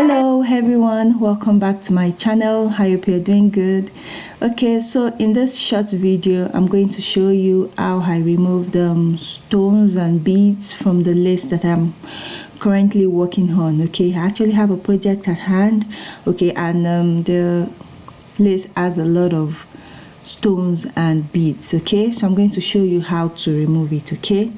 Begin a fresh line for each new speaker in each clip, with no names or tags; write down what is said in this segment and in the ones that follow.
Hello everyone, welcome back to my channel. I hope you're doing good. Okay, so in this short video I'm going to show you how I removed stones and beads from the lace that I'm currently working on. Okay, I actually have a project at hand. Okay, and the lace has a lot of stones and beads. Okay, so I'm going to show you how to remove it. Okay,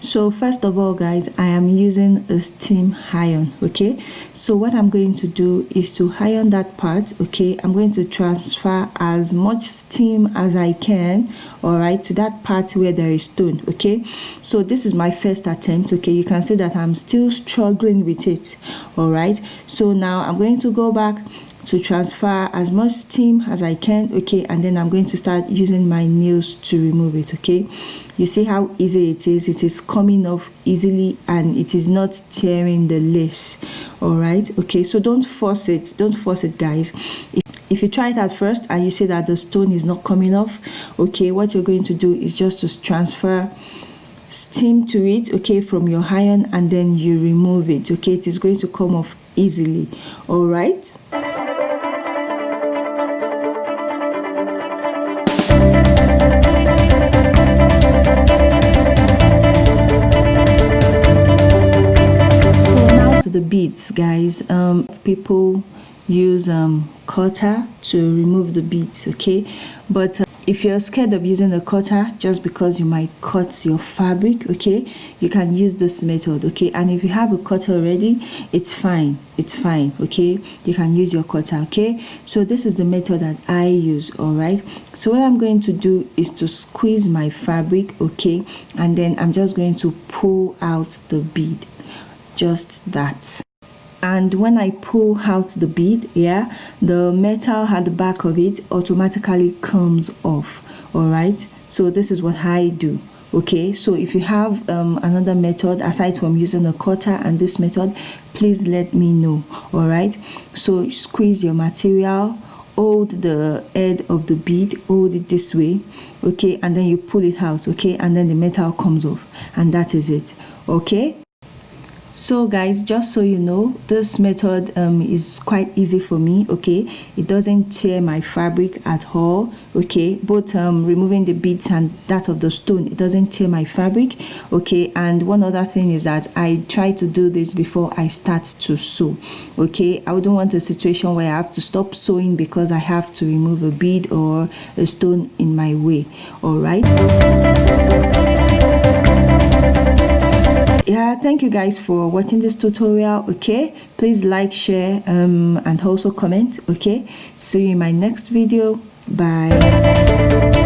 so first of all guys, I am using a steam iron. Okay, so what I'm going to do is to iron that part. Okay, I'm going to transfer as much steam as I can, all right, to that part where there is stone. Okay, so this is my first attempt. Okay, you can see that I'm still struggling with it. All right, so now I'm going to go back to transfer as much steam as I can. Okay, and then I'm going to start using my nails to remove it. Okay, you see how easy it is coming off easily and it is not tearing the lace. All right, okay, so don't force it guys. If you try it at first and you see that the stone is not coming off, okay, what you're going to do is just to transfer steam to it, okay, from your iron, and then you remove it. Okay, it is going to come off easily. All right. The beads guys, people use cutter to remove the beads. Okay, but if you're scared of using a cutter just because you might cut your fabric, okay, you can use this method. Okay, and if you have a cutter already, it's fine. Okay, you can use your cutter. Okay, so this is the method that I use. All right, so what I'm going to do is to squeeze my fabric, okay, and then I'm just going to pull out the bead, just that. And when I pull out the bead, yeah, the metal at the back of it automatically comes off. All right, so this is what I do. Okay, so if you have another method aside from using a cutter and this method, please let me know. All right, so squeeze your material, hold the head of the bead, hold it this way, okay, and then you pull it out, okay, and then the metal comes off, and that is it. Okay, so guys, just so you know, this method is quite easy for me. Okay, it doesn't tear my fabric at all. Okay, both removing the beads and that of the stone, it doesn't tear my fabric. Okay, and one other thing is that I try to do this before I start to sew. Okay, I wouldn't want a situation where I have to stop sewing because I have to remove a bead or a stone in my way. All right. Yeah, thank you guys for watching this tutorial. Okay, please like, share, and also comment. Okay, see you in my next video. Bye.